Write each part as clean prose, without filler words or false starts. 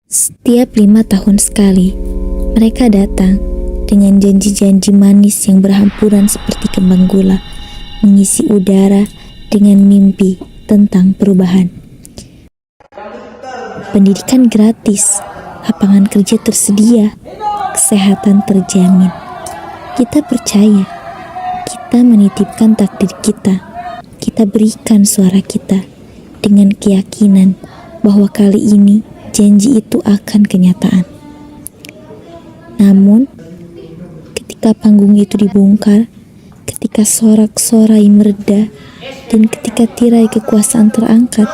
Setiap 5 tahun sekali, mereka datang dengan janji-janji manis yang berhampuran seperti kembang gula, mengisi udara dengan mimpi tentang perubahan. Pendidikan gratis, lapangan kerja tersedia, kesehatan terjamin. Kita percaya, kita menitipkan takdir kita, kita berikan suara kita dengan keyakinan bahwa kali ini janji itu akan kenyataan. Namun, ketika panggung itu dibongkar, ketika sorak-sorai mereda, dan ketika tirai kekuasaan terangkat,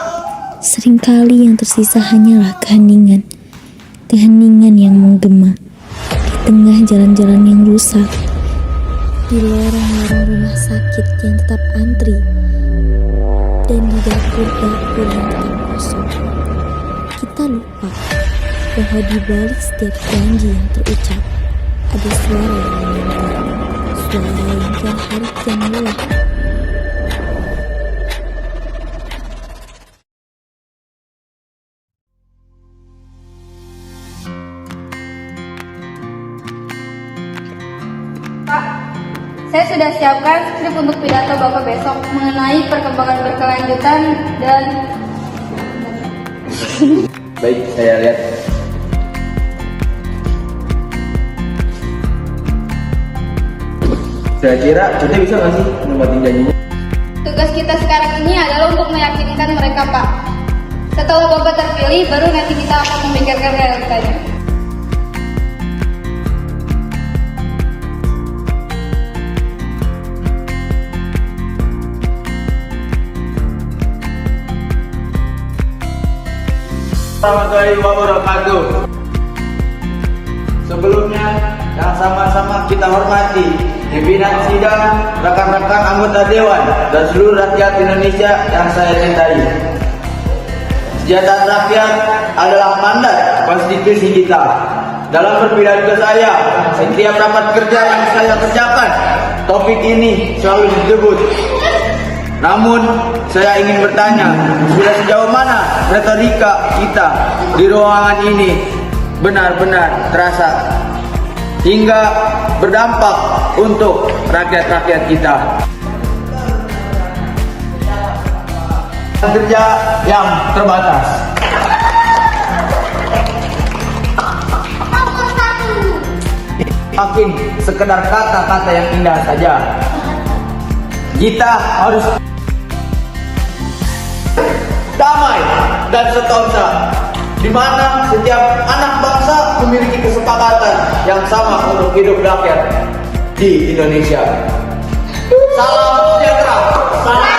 seringkali yang tersisa hanyalah keheningan. Keheningan yang menggema di tengah jalan-jalan yang rusak, di lorong-lorong rumah sakit yang tetap antri, dan di dapur-dapur yang tetap kosong. Kita lupa bahwa di balik setiap janji yang terucap ada suara yang meminta, suara yang kian hari kian lelah. Pak, saya sudah siapkan skrip untuk pidato Bapak besok mengenai perkembangan berkelanjutan dan Baik, saya lihat. Saya kira kita bisa nggak sih menempatin janjinya? tugas kita sekarang ini adalah untuk meyakinkan mereka, Pak. Setelah Bapak terpilih, baru nanti kita akan memikirkan realitanya. Warahmatullahi wabarakatuh. Sebelumnya, yang sama-sama kita hormati pimpinan sidang, rekan-rekan anggota dewan, dan seluruh rakyat Indonesia yang saya cintai. Kesejahteraan rakyat adalah mandat konstitusi kita. Dalam berpidato saya, setiap rapat kerja yang saya kerjakan, topik ini selalu disebut. Namun, saya ingin bertanya, sudah sejauh mana retorika kita di ruangan ini benar-benar terasa hingga berdampak untuk rakyat-rakyat kita. Kerja yang terbatas. Makin sekedar kata-kata yang indah saja. Kita harus damai dan setonsa, di mana setiap anak bangsa memiliki kesepakatan yang sama untuk hidup rakyat di Indonesia. Salam sejahtera. Salam.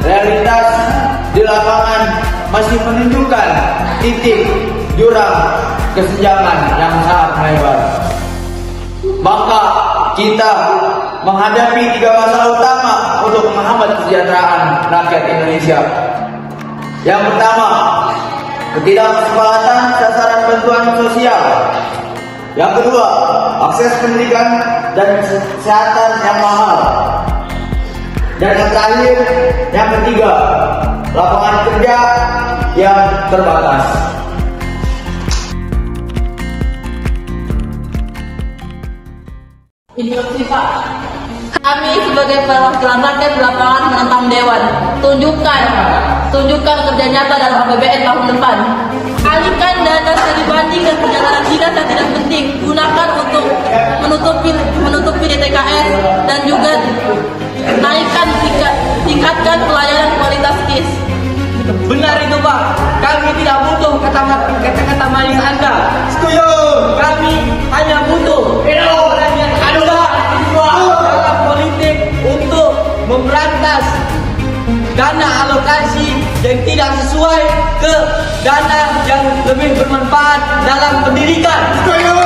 Realitas di lapangan masih menunjukkan titik jurang kesenjangan yang sangat melebar. Maka kita menghadapi 3 masalah utama untuk menghambat kesejahteraan rakyat Indonesia. Yang pertama, ketidaksepakatan sasaran bantuan sosial. Yang kedua, akses pendidikan dan kesehatan yang mahal. Dan yang terakhir, yang ketiga, lapangan kerja yang terbatas. Instruksi Pak, kami sebagai perwakilan rakyat di lapangan menentang Dewan. Tunjukkan kerja nyata dalam APBN tahun depan. Alihkan dana studi banding dan penyaluran dinas yang tidak penting. Gunakan untuk menutupi DTKS dan juga tingkatkan pelayanan kualitas KIS. Benar itu Pak, kami tidak butuh kata-kata manis Anda. Setuju. Kami hanya butuh orang yang ada dalam politik untuk memberantas dana alokasi yang tidak sesuai ke dana yang lebih bermanfaat dalam pendidikan. Setuju.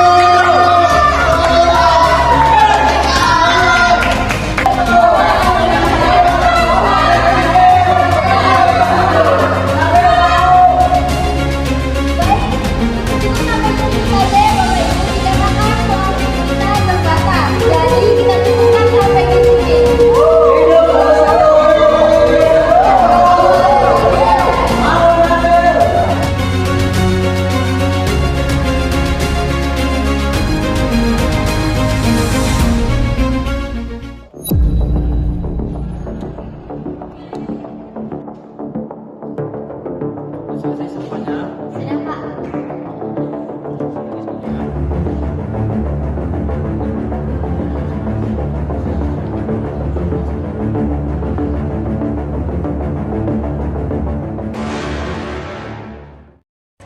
Jadi kita cukupkan sampai di sini. selesai semuanya? Sudah, Pak.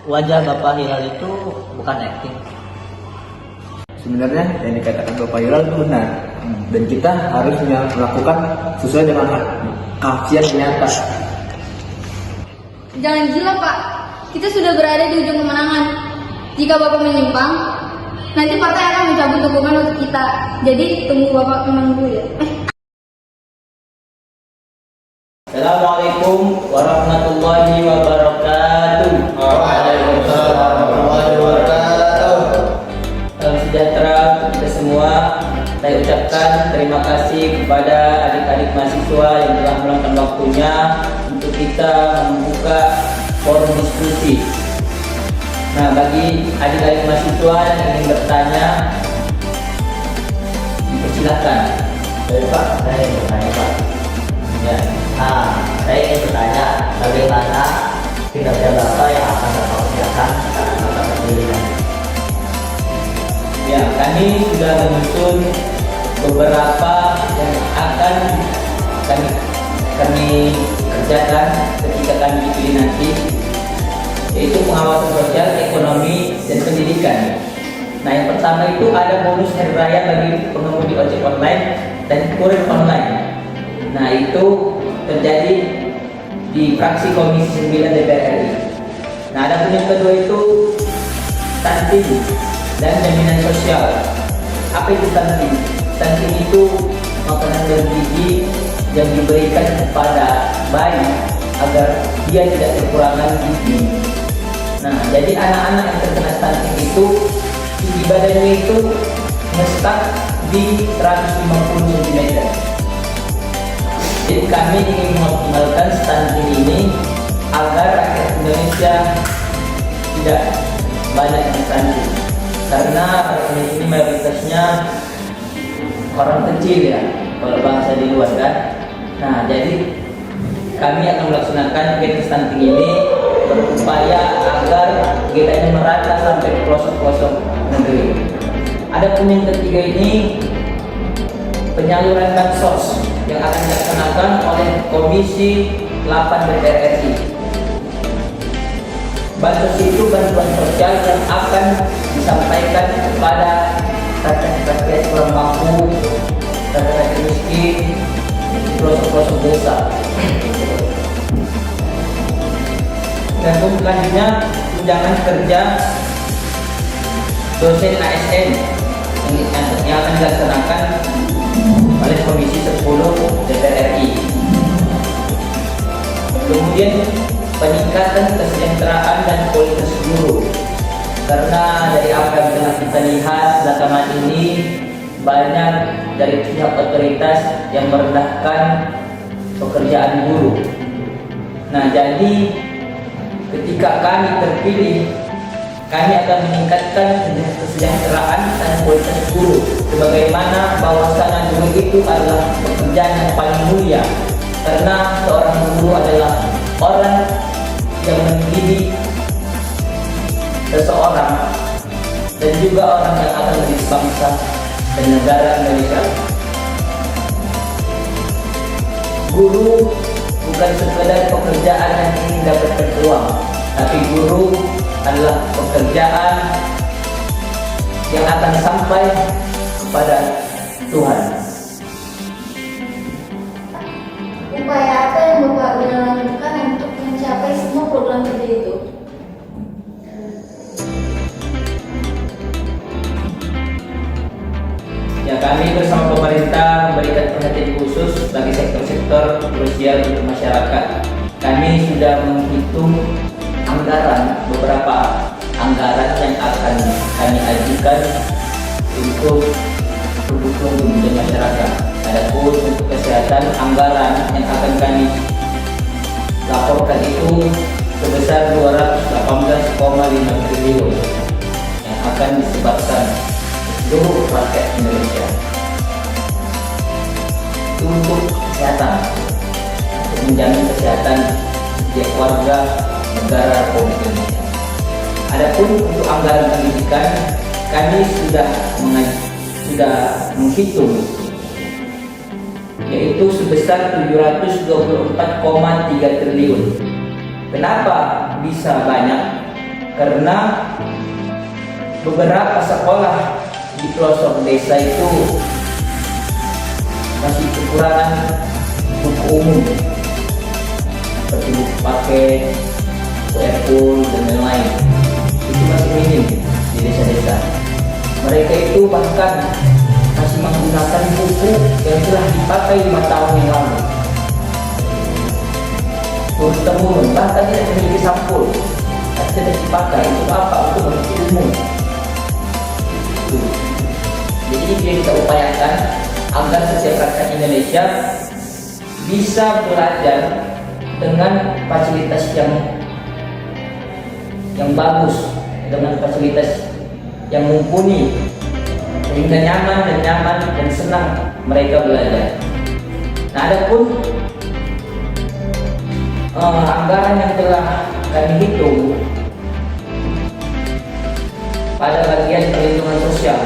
Wajah Bapak Hilal itu bukan acting. Sebenarnya yang dikatakan Bapak Hilal itu benar. Dan kita harus melakukan sesuai dengan keabsahan nyata. Jangan gila, Pak. Kita sudah berada di ujung kemenangan. Jika Bapak menyimpang, nanti partai akan mencabut dukungan untuk kita. Jadi tunggu Bapak menang dulu ya. Assalamualaikum warahmatullahi wabarakatuh. Waalaikumsalam warahmatullahi wabarakatuh. Salam sejahtera untuk kita semua. Saya ucapkan terima kasih kepada adik-adik mahasiswa yang telah meluangkan waktunya untuk kita membuka forum diskusi. Nah, bagi adik-adik mahasiswa yang ingin bertanya, dipersilakan. Pak, saya ingin bertanya Pak. Ya. Saya ingin bertanya bagaimana kinerja Bapak yang akan Bapak kerjakan saat Bapak terpilih. Ya, kami sudah menyusun beberapa yang akan kami kerjakan ketika kami dipilih nanti, yaitu pengawasan sosial, ekonomi, dan pendidikan. Nah, yang pertama itu ada bonus hari raya bagi pengemudi ojek online dan kurir online. Nah, itu terjadi di fraksi Komisi 9 DPR RI. Nah, ada pun yang kedua itu stunting dan jaminan sosial. Apa itu stunting? Stunting itu makanan bergizi yang diberikan kepada bayi agar dia tidak kekurangan gizi. Nah, jadi anak-anak yang terkena stunting itu tinggi badannya itu ngestak di 150 cm. Jadi kami ingin mengoptimalkan stunting ini agar rakyat Indonesia tidak banyak yang stunting. Karena rakyat ini mayoritasnya orang kecil ya, kalau bangsa di luar kan. Nah, jadi kami akan melaksanakan kegiatan stunting ini berupaya agar kegiatannya merata sampai ke pelosok-pelosok negeri. Adapun yang ketiga ini penyaluran bansos yang akan dilaksanakan oleh Komisi 8 DPR RI. Bansos itu bantuan sosial yang akan disampaikan kepada rakyat kurang mampu, rakyat miskin, di pelosok-pelosok desa. Dan selanjutnya tunjangan kerja dosen ASN yang akan dilaksanakan oleh Komisi 10 DPR RI. Kemudian peningkatan kesejahteraan dan kualitas guru, karena dari apa yang telah kita lihat belakangan ini banyak dari pihak otoritas yang merendahkan pekerjaan guru. Nah, jadi ketika kami terpilih, kami akan meningkatkan kesejahteraan dan kualitas guru, sebagaimana bahwasanya guru itu adalah pekerjaan yang paling mulia, karena seorang guru adalah orang yang mendidik seseorang dan juga orang yang akan mendidik bangsa dan negara Indonesia. Guru bukan sekedar pekerjaan yang ingin dapatkan uang, tapi guru adalah pekerjaan yang akan sampai kepada Tuhan. Upaya apa yang Bapak sudah lakukan untuk mencapai semua program kerja itu? Ya, kami bersama pemerintah memberikan perhatian khusus bagi sektor-sektor krusial untuk masyarakat. Kami sudah menghitung beberapa anggaran yang akan kami ajukan untuk mendukung kebutuhan masyarakat. Adapun untuk kesehatan, anggaran yang akan kami laporkan itu sebesar 218,5 triliun yang akan disebarkan seluruh rakyat Indonesia. Itu untuk kesehatan, untuk menjamin kesehatan setiap warga Negara Republik Indonesia. Adapun untuk anggaran pendidikan, kami sudah menghitung, yaitu sebesar 724,3 triliun. Kenapa bisa banyak? Karena beberapa sekolah di pelosok desa itu masih kekurangan buku umum seperti buku paket, buku ekul, dan lain-lain. Itu masih minim di desa-desa. Mereka itu bahkan masih menggunakan buku yang telah dipakai 5 tahun yang lalu. Turun temurun, bahkan tidak memiliki sampul, tidak dipakai. Untuk apa? Untuk menuntut ilmu. Jadi ini yang kita upayakan agar setiap rakyat Indonesia bisa belajar dengan fasilitas yang bagus, dengan fasilitas yang mumpuni, sehingga nyaman dan senang mereka belajar. Nah, adapun anggaran yang telah kami hitung pada bagian perlindungan sosial,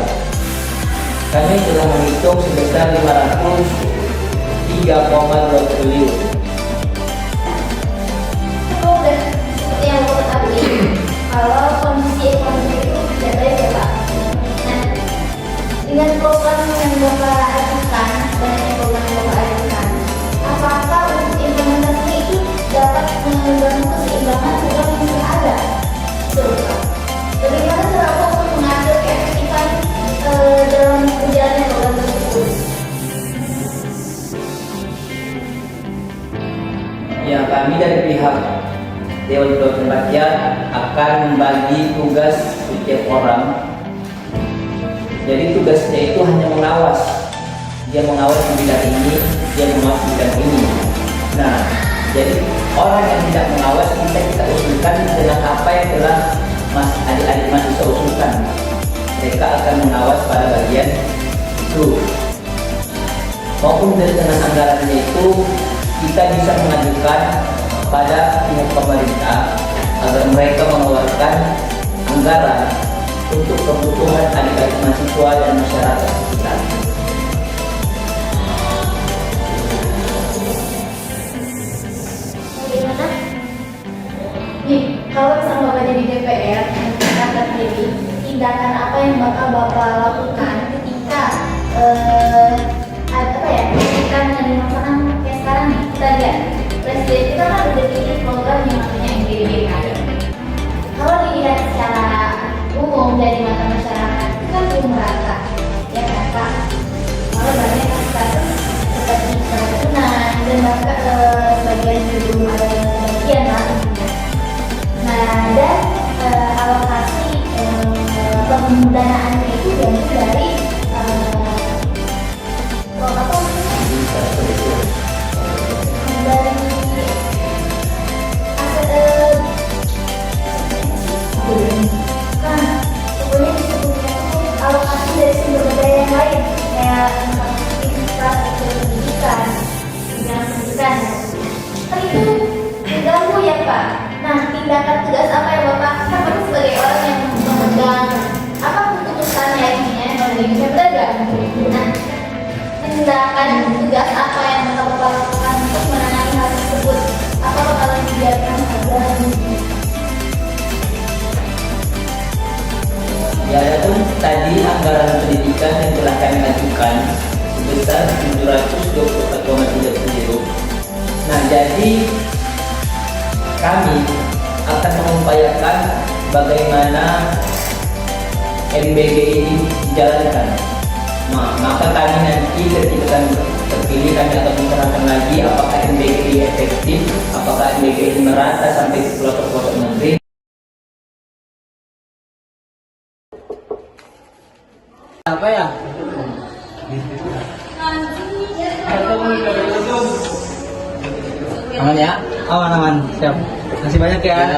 kami telah menghitung sebesar 503,2 triliun. Seperti yang Bapak ketahui, kalau kondisi ekonomi itu tidak baik ya Pak. Nah, dengan program yang Bapak ajukan, banyaknya program yang Bapak ajukan, apakah untuk implementasi itu dapat mengganggu keseimbangan program yang sudah ada? Betul Pak. Bagaimana cara Bapak untuk mengatur keefektifan dalam berjalannya program tersebut? Ya, kami dari pihak Dewan Perwakilan Rakyat akan membagi tugas setiap orang. Jadi tugasnya itu hanya mengawas. Dia mengawas di bidang ini, dia mengawas di bidang ini. Nah, jadi orang yang tidak mengawas kita usulkan dengan apa yang telah adik-adik mahasiswa usulkan. Mereka akan mengawas pada bagian itu. Maupun dengan anggarannya itu kita bisa mengajukan pada pihak pemerintah agar mereka mengeluarkan anggaran untuk kebutuhan adik-adik mahasiswa dan masyarakat sekitar. Bagaimana? Nih, kalau misalnya Bapak jadi DPR, kita terpilih, tindakan apa yang bakal Bapak lakukan ketika ketika menerima makanan kayak sekarang nih, kita lihat Presiden kita kan udah bikin program yang namanya NBBK. Kalau dilihat secara umum dari mata masyarakat itu kan belum merata, ya kan Pak? Kalau banyak kasus seperti keracunan dan bahkan sebagian belum ada bagian lah. Nah, dan alokasi pendanaannya itu diambil dari pokoknya disebutnya itu alokasi dari sumber daya yang lain kayak infrastruktur pendidikan, pendidikan. Kan itu mengganggu ya Pak. Nah, tindakan tugas apa yang Bapak sebagai orang yang memegang apa keputusannya intinya kalau di Indonesia beragam. Nah, tindakan tugas apa yang Bapak lakukan untuk menangani hal tersebut? Apa bakal dibiarkan saja? Ya, adapun tadi anggaran pendidikan yang telah kami ajukan sebesar 724,3 triliun. Nah, jadi kami akan mengupayakan bagaimana MBG ini dijalankan. Maka kami nanti ketika kami terpilih, kami akan mencerahkan lagi apakah MBG ini efektif, apakah MBG ini merata sampai ke pelosok-pelosok negeri. Apa ya? Aman ya? Aman. Siap. Masih banyak ya.